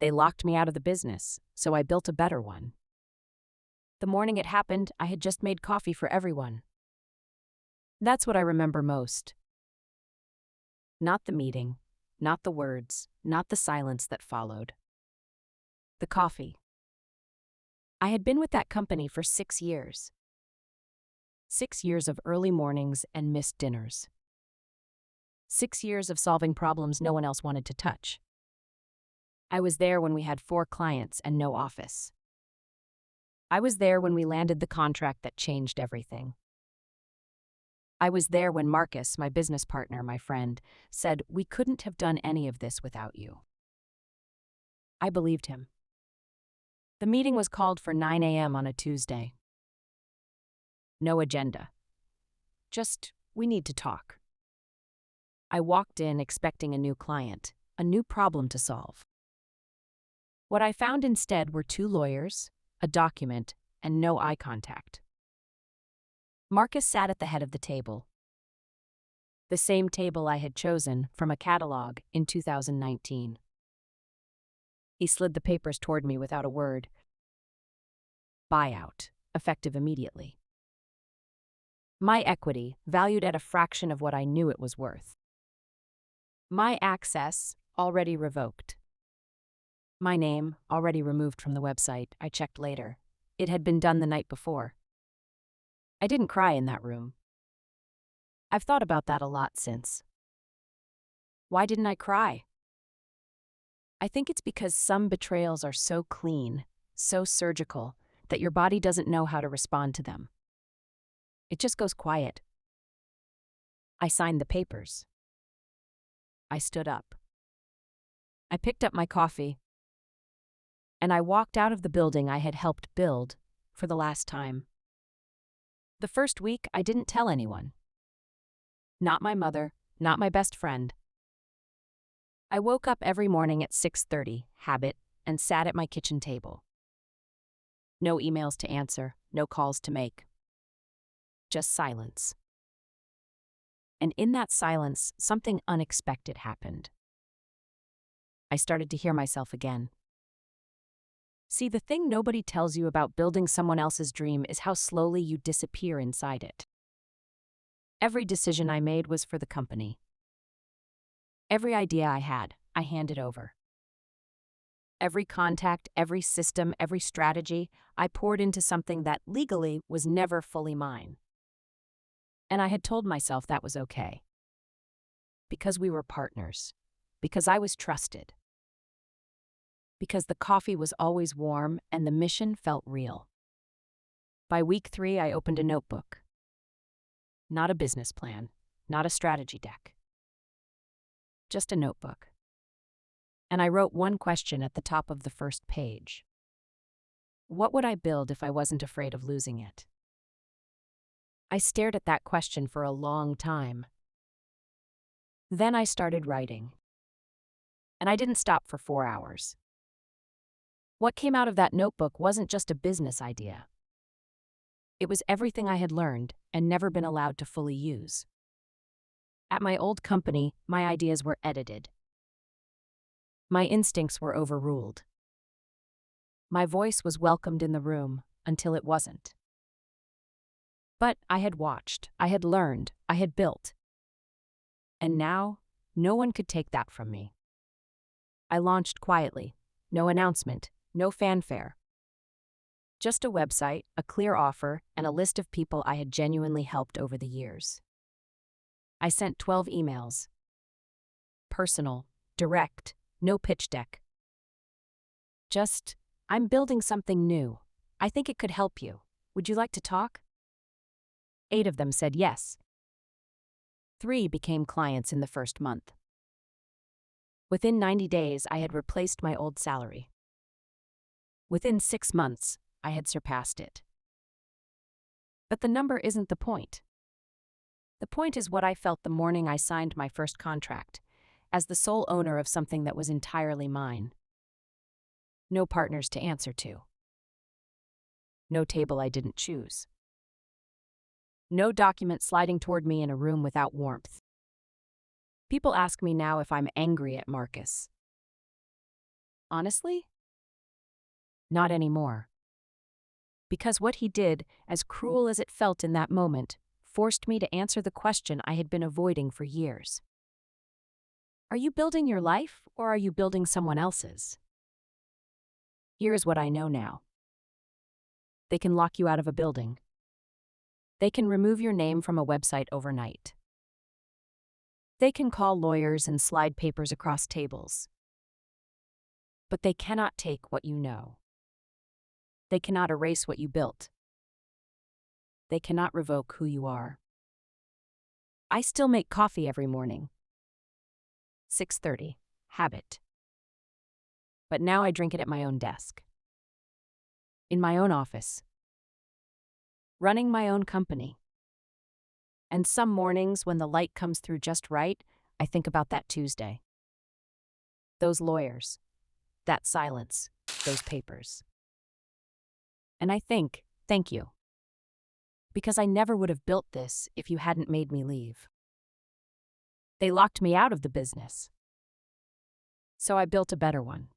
They locked me out of the business, so I built a better one. The morning it happened, I had just made coffee for everyone. That's what I remember most. Not the meeting, not the words, not the silence that followed. The coffee. I had been with that company for 6 years. 6 years of early mornings and missed dinners. 6 years of solving problems no one else wanted to touch. I was there when we had 4 clients and no office. I was there when we landed the contract that changed everything. I was there when Marcus, my business partner, my friend, said, "We couldn't have done any of this without you." I believed him. The meeting was called for 9 a.m. on a Tuesday. No agenda. Just, we need to talk. I walked in expecting a new client, a new problem to solve. What I found instead were 2 lawyers, a document, and no eye contact. Marcus sat at the head of the table. The same table I had chosen from a catalog in 2019. He slid the papers toward me without a word. Buyout, effective immediately. My equity, valued at a fraction of what I knew it was worth. My access, already revoked. My name, already removed from the website. I checked later. It had been done the night before. I didn't cry in that room. I've thought about that a lot since. Why didn't I cry? I think it's because some betrayals are so clean, so surgical, that your body doesn't know how to respond to them. It just goes quiet. I signed the papers. I stood up. I picked up my coffee. And I walked out of the building I had helped build for the last time. The first week, I didn't tell anyone. Not my mother, not my best friend. I woke up every morning at 6:30, habit, and sat at my kitchen table. No emails to answer, no calls to make. Just silence. And in that silence, something unexpected happened. I started to hear myself again. See, the thing nobody tells you about building someone else's dream is how slowly you disappear inside it. Every decision I made was for the company. Every idea I had, I handed over. Every contact, every system, every strategy, I poured into something that legally was never fully mine. And I had told myself that was okay. Because we were partners. Because I was trusted. Because the coffee was always warm and the mission felt real. By week 3, I opened a notebook. Not a business plan, not a strategy deck. Just a notebook. And I wrote one question at the top of the first page. What would I build if I wasn't afraid of losing it? I stared at that question for a long time. Then I started writing. And I didn't stop for 4 hours. What came out of that notebook wasn't just a business idea. It was everything I had learned and never been allowed to fully use. At my old company, my ideas were edited. My instincts were overruled. My voice was welcomed in the room until it wasn't. But I had watched, I had learned, I had built. And now, no one could take that from me. I launched quietly, no announcement, no fanfare. Just a website, a clear offer, and a list of people I had genuinely helped over the years. I sent 12 emails. Personal, direct, no pitch deck. Just, I'm building something new. I think it could help you. Would you like to talk? 8 of them said yes. 3 became clients in the first month. Within 90 days, I had replaced my old salary. Within 6 months, I had surpassed it. But the number isn't the point. The point is what I felt the morning I signed my first contract, as the sole owner of something that was entirely mine. No partners to answer to. No table I didn't choose. No document sliding toward me in a room without warmth. People ask me now if I'm angry at Marcus. Honestly? Not anymore. Because what he did, as cruel as it felt in that moment, forced me to answer the question I had been avoiding for years. Are you building your life, or are you building someone else's? Here's what I know now. They can lock you out of a building. They can remove your name from a website overnight. They can call lawyers and slide papers across tables. But they cannot take what you know. They cannot erase what you built. They cannot revoke who you are. I still make coffee every morning. 6:30. Habit. But now I drink it at my own desk. In my own office. Running my own company. And some mornings when the light comes through just right, I think about that Tuesday. Those lawyers. That silence. Those papers. And I think, thank you. Because I never would have built this if you hadn't made me leave. They locked me out of the business. So I built a better one.